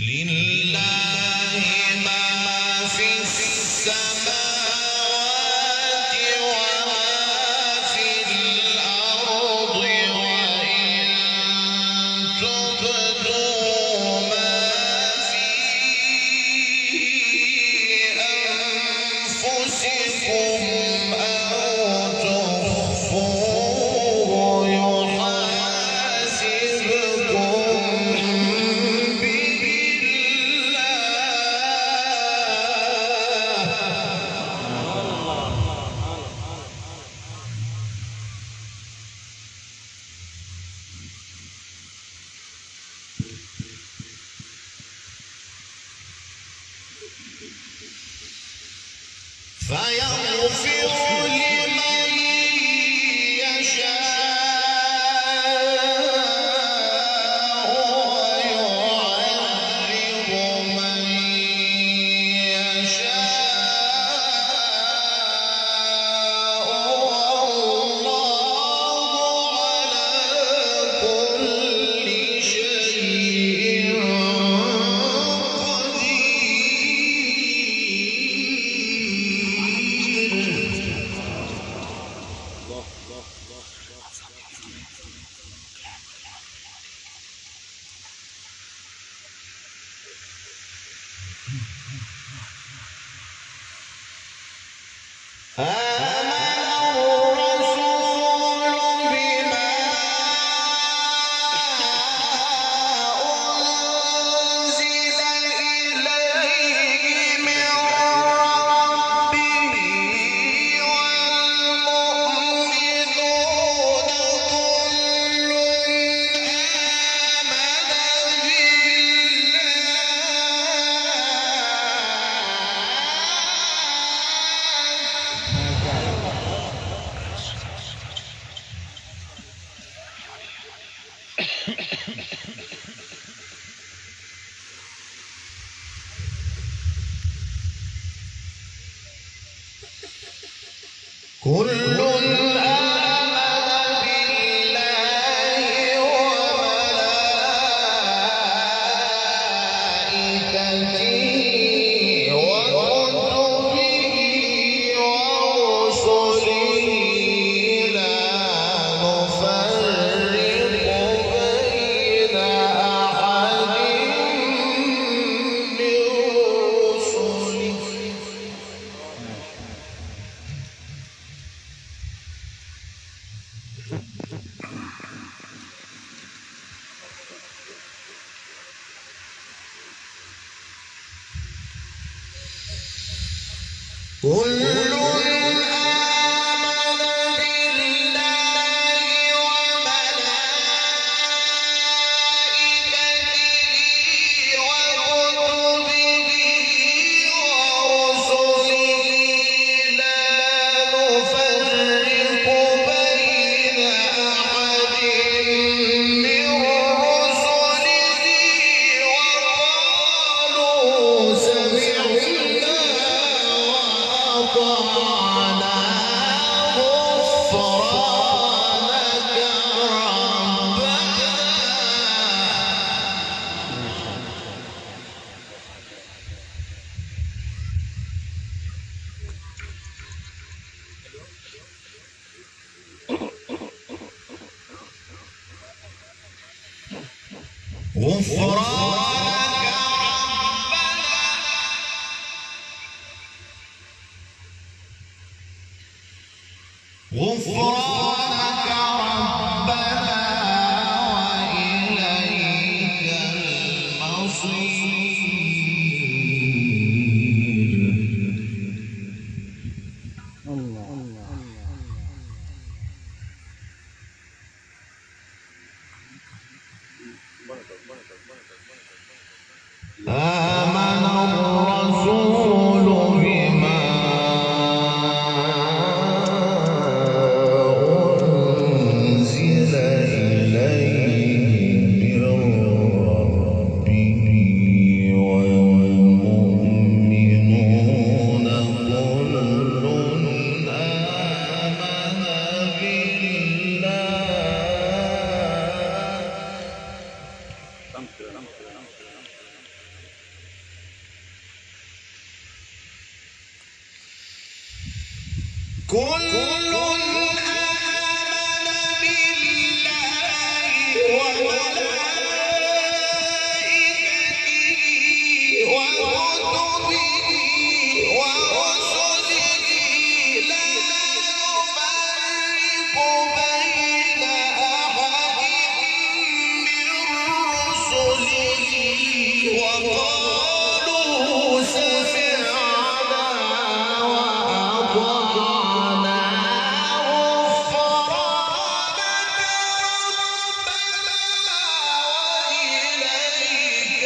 لله ما في السماوات وما في الأرض وإن تبدوا ما في أنفسكم أو تخفوه يحاسبكم به فيغفر لمن يشاء ويعذب من يشاء والله على كل شيء آمن الرسول بما أنزل إليه من ربه والمؤمنون كل آمن بالله وملائكته وكتبه ورسله لا نفرق بين أحد من رسله كل آمن بالله وملائكته وكتبه ورسله لا نفرق بين أحد من رسله وقالوا سمعنا وأطعنا غفرانك ربنا غفرانك ربنا وإليك المصير آمن الرسول بما أنزل إليه من ربه والمؤمنون كل آمن بالله كل آمن بالله وملائكته وكتبه ورسله لا نفرق بين أحد من رسله وقالوا سمعنا وأطعنا غفرانك ربنا وإليك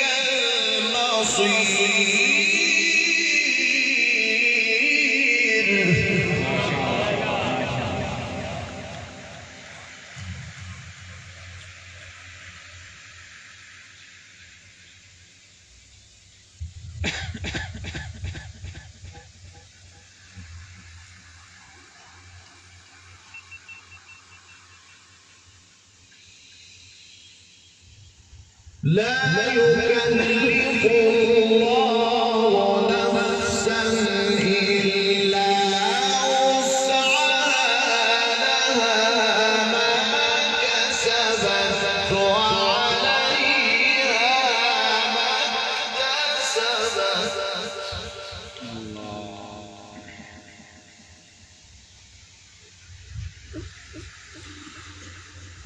لا يكلف الله نفسا إلا وسعها لها ما كسبت وعليها ما اكتسبت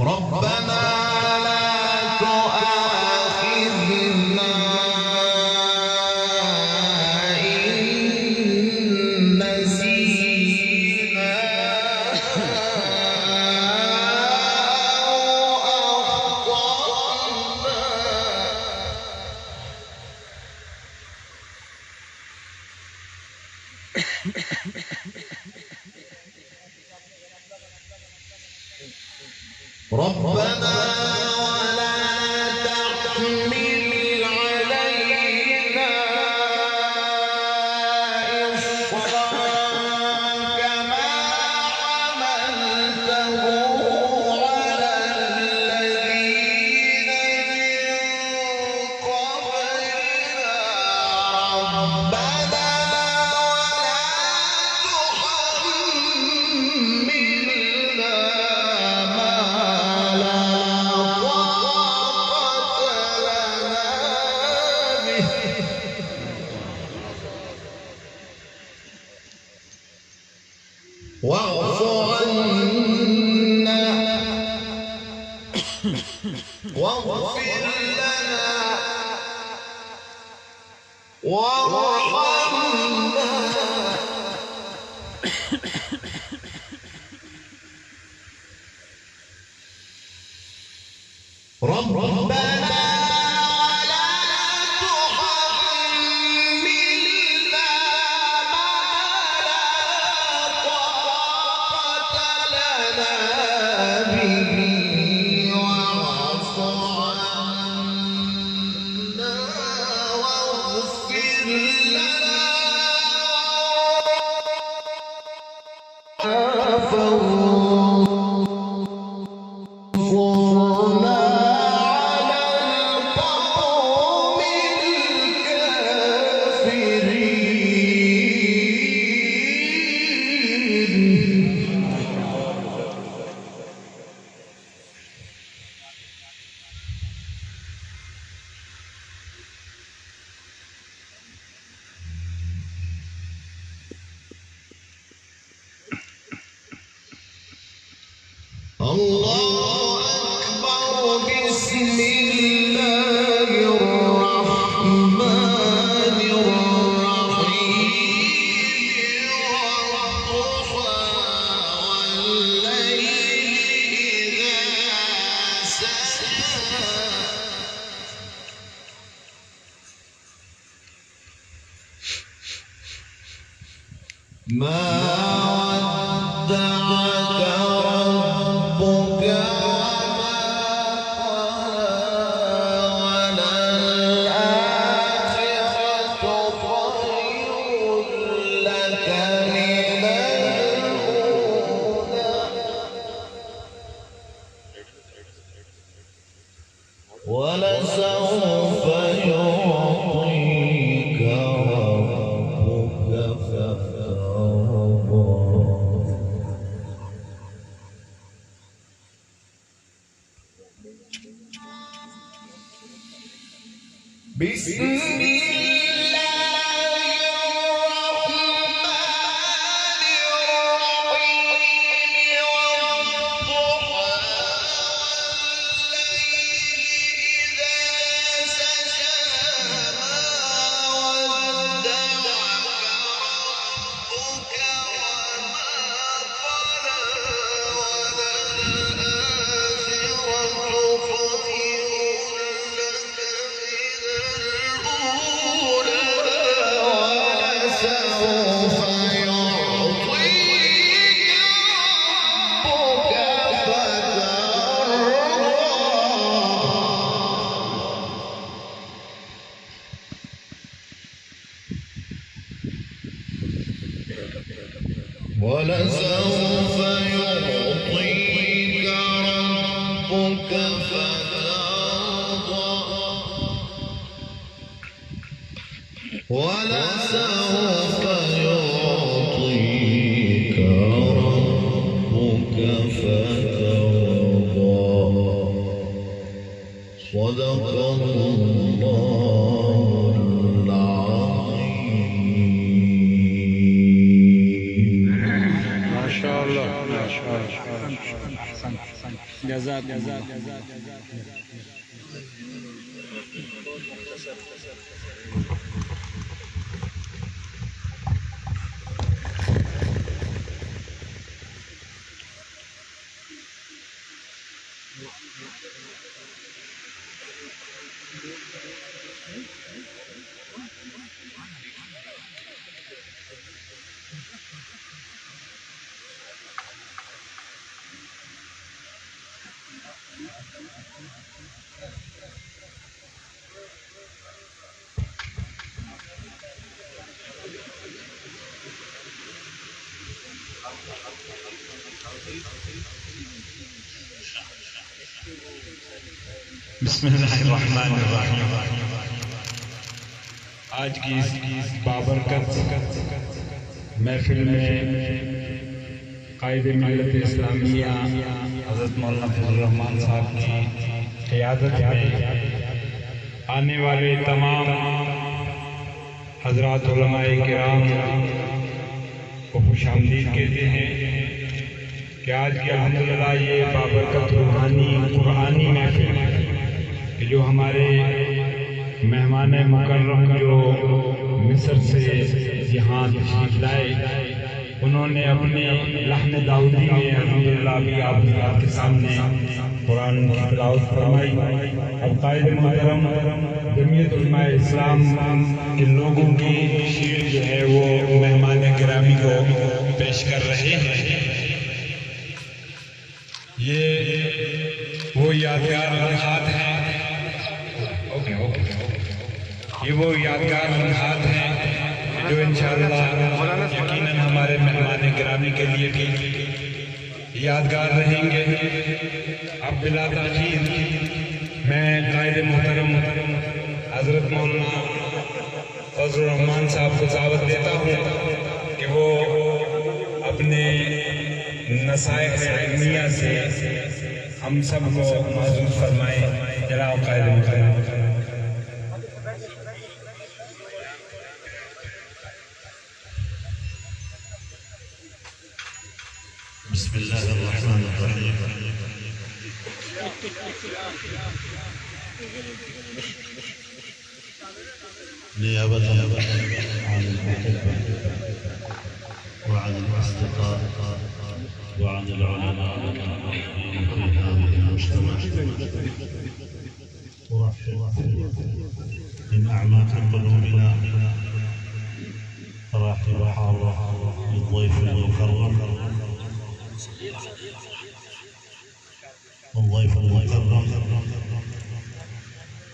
ربنا لا تؤاخذنا إن نسينا أو أخطأنا ربنا ولا تحمل علينا إصرا كما حملته على الذين من قبلنا ربنا ولا تحملنا ما لا طاقة لنا به واعف عنا واغفر لنا وارحمنا ربنا ولا تحملنا ما لا طاقة لنا به واعف عنا واغفر لنا وانصرنا على القوم الكافرين الله أكبر بسم الله الرحمن الرحيم والضحى والليل إذا سجى ما ودعك ربك وما قلى وللآخرة خير لك من الأولى ولسوف يعطيك ربك فترضى بسم الله الرحمن الرحيم والضحى والليل إذا سجى ما ودعك ربك وما قلى وللآخرة خير لك من الأولى ولسوف يعطيك ربك فترضى ولسوف يعطيك ربك فترضى ولسوف يعطيك ربك فترضى صدق الله العظيم. ما شاء الله ما شاء الله احسن جزاك جزاك بسم اللہ الرحمن الرحیم. آج کی اس بابرکت محفل میں قائد ملت اسلامیہ حضرت مولانا فضل الرحمان صاحب کی قیادت میں آنے والے تمام حضرات علماء کرام کو خوش آمدید کہتے ہیں کہ آج کی الحمدللہ یہ بابرکت روحانی قرآنی محفل کہ جو ہمارے مہمان مکرم جو مصر سے یہاں تشریف لائے انہوں نے اپنے لحن داؤدی میں الحمدللہ بھی آپ کے سامنے قرآن کی تلاوت فرمائی. اب قائد محترم جمعیت علماء اسلام کے لوگوں کی شعر جو ہے وہ مہمان گرامی کو پیش کر رہے ہیں. یہ وہ یادگار لمحات ہیں یہ وہ یادگار لمحات ہیں جو انشاءاللہ یقیناً ہمارے مہمان گرامی کے لیے بھی یادگار رہیں گے. اب بلا تاخیر میں قائد محترم حضرت مولانا فضل الرحمان صاحب کو دعوت دیتا ہوں کہ وہ اپنے نصائح علمیہ سے ہم سب کو معزز فرمائیں. جناب قائد محترم. بسم الله الرحمن الرحيم. نيابة عن الأحبة وعن الأصدقاء وعن العلماء الموجودين في هذه المجتمع أرحب من أعماق قلوبنا ترحيب حار بالضيف المكرم والضيف المكرم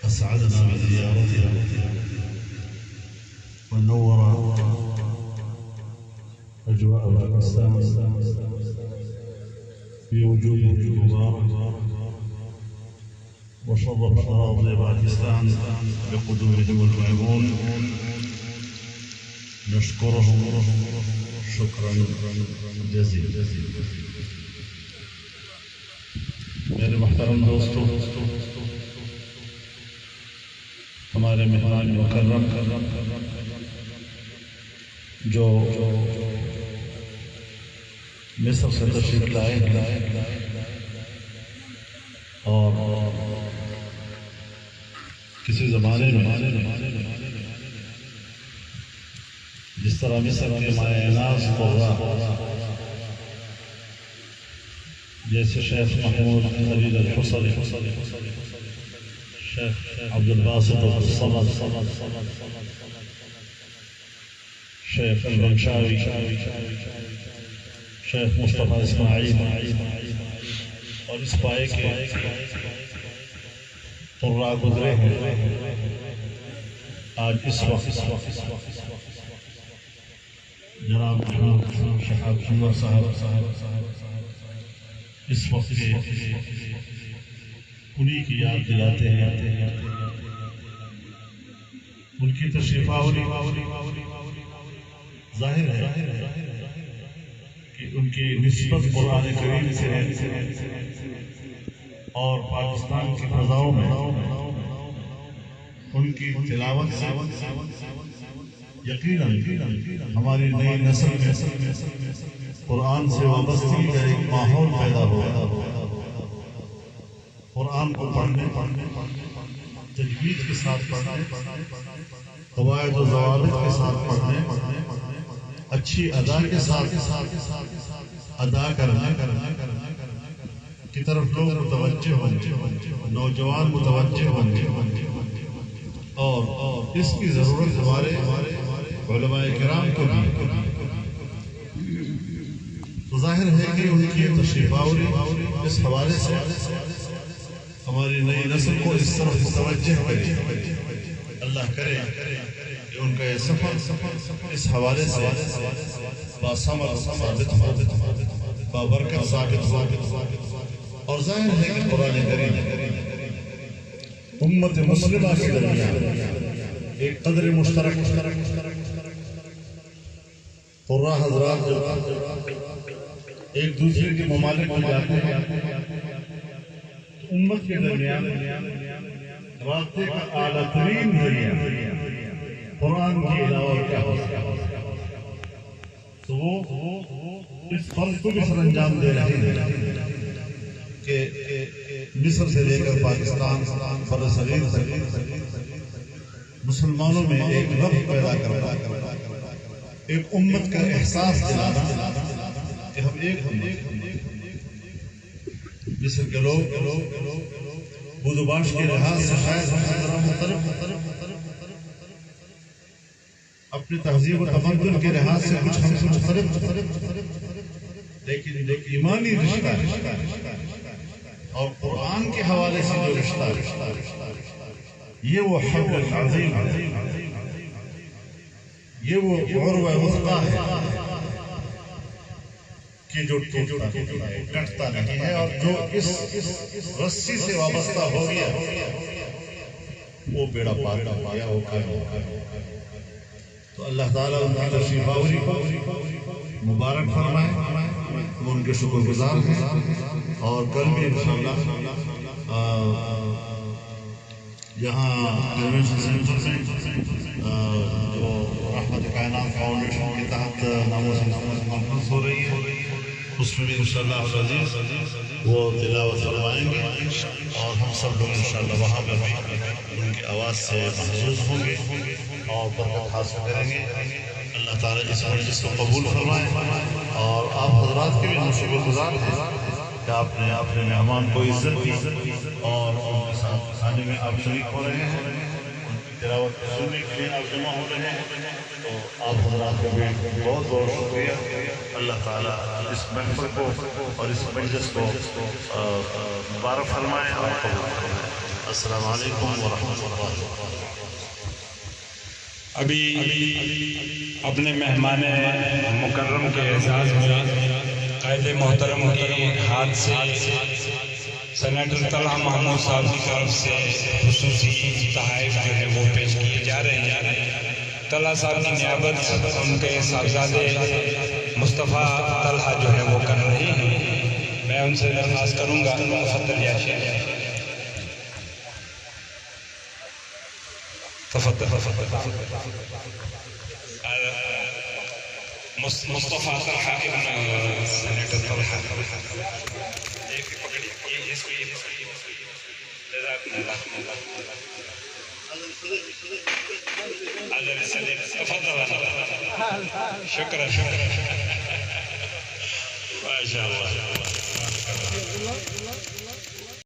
أسعدنا بزيارته ونور أجواء الأقسام بوجوده المبارك وشرف أراضي باكستان بقدومهم الميمون. نشكرهم شكرا جزيلا. میرے محترم دوستوں، ہمارے مہمان مکرم جو مصر سے تشریف لائے ہیں اور کسی زمانے میں جس طرح مصر کے مائع ناز قرہ جیسے شیخ محمود خلیل الحصری، شیخ عبد الباسط الصمد، شیخ البنشاوی، شیخ مصطفیٰ اسماعیل اور اس پائے کے قرآ گزرے ہیں۔ آج اس وقت جناب شہاب انور صاحب اس وقت انہی کی یاد دلاتے ہیں، ان کی تشریف آوری ظاہر ہے کہ ان کی نسبت قرآن کریم سے ہے اور پاکستان کی فضاؤں میں ان کی تلاوت سے یقیناً ہماری نئی نسل میں قرآن سے وابستگی کا ایک ماحول پیدا ہوا۔ قرآن کو پڑھنے، تجوید کے ساتھ پڑھنے، قواعد و ضوابط کے ساتھ پڑھنے، اچھی ادا کے ساتھ ادا کرنے کی طرف لوگ متوجہ ہوں، نوجوان متوجہ ہوں، اور اس کی ضرورت ہمارے علماء کرام کو بھی۔ تو ظاہر ہے کہ ان کی تشریف آوری اس حوالے سے ہماری نئی نسل کو اس طرف متوجہ کرے۔ اللہ کرے کہ ان کا یہ سفر اس حوالے سے باثمر ثابت ہو، بابرکت ثابت ہو، اور ظاہر ہے کہ قرآن کریم امت مسلمہ کے درمیان ایک قدر مشترک قرآن حضرات ایک دوسرے کے ممالک میں جاتے ہیں تو امت کے درمیان رابطے کا اعلیٰ ترین ذریعہ قرآن کے علاوہ کیا ہو سکتا، تو وہ اس فرض کو بھی سر انجام دے رہے ہیں کہ مصر سے لے کر پاکستان برصغیر تک مسلمانوں میں ایک ربط پیدا کرنا، ایک امت کا احساس دلانا کہ ہم ایک ہیں۔ مصر کے لوگ بود و باش کے لحاظ سے شاید ہم سے ذرا مختلف، اپنی تہذیب و تمدن کے لحاظ سے کچھ ہم سے مختلف، لیکن ایمانی رشتہ اور قرآن کے حوالے سے جو رشتہ یہ وہ حبل عظیم ہے، یہ وہ عروہ وثقیٰ ہے کہ جو کٹتا نہیں ہے، اور جو اس رسی سے وابستہ ہو گیا وہ بیڑا پار ہو گیا، وہ قائم ہو گیا۔ تو اللہ تعالیٰ ان کی تشریف آوری کو مبارک فرمائے، وہ ان کے شکر گزار ہیں، اور کل بھی انشاءاللہ یہاں کنونشن سینٹر میں جو رحمت کائنات فاؤنڈیشن کے تحت ناموس کانفرنس ہو رہی ہے، اس میں بھی انشاءاللہ العزیز وہ تلاوت فرمائیں گے، اور ہم سب لوگ انشاءاللہ وہاں پر بھی ان کی آواز سے محظوظ ہوں گے اور برکت حاصل کریں گے۔ اللہ تعالیٰ اس مجلس کو قبول فرمائے، اور آپ حضرات کے بھی ہم شکر گزار ہیں کہ آپ نے اپنے مہمان کو عزت دی اور ان کے ساتھ کھانے میں آپ شریک ہو رہے ہیں، ان کی تلاوت سننے کے لیے آپ جمع ہو رہے ہیں۔ تو آپ حضرات کا بھی بہت بہت شکریہ۔ اللہ تعالیٰ اس محفل کو اور اس مجلس کو مبارک فرمائے اور قبول فرمائے۔ السلام علیکم ورحمۃ اللہ وبرکاتہ۔ ابھی اپنے مہمان مکرم کے اعزاز میں قائد محترم کے ہاتھ سے سینیٹر طلحہ محمود صاحب کی طرف سے خصوصی تحائف جو ہے وہ پیش کیے جا رہے ہیں۔ طلحہ صاحب کی نیابت ان کے صاحبزادے مصطفیٰ طلحہ جو ہے وہ کر رہے ہیں۔ میں ان سے درخواست کروں گا تفضل یا شیخ۔ تفضل مصطفى طلحة ابن سنیٹر طلحة تفضل شكرا ما شاء الله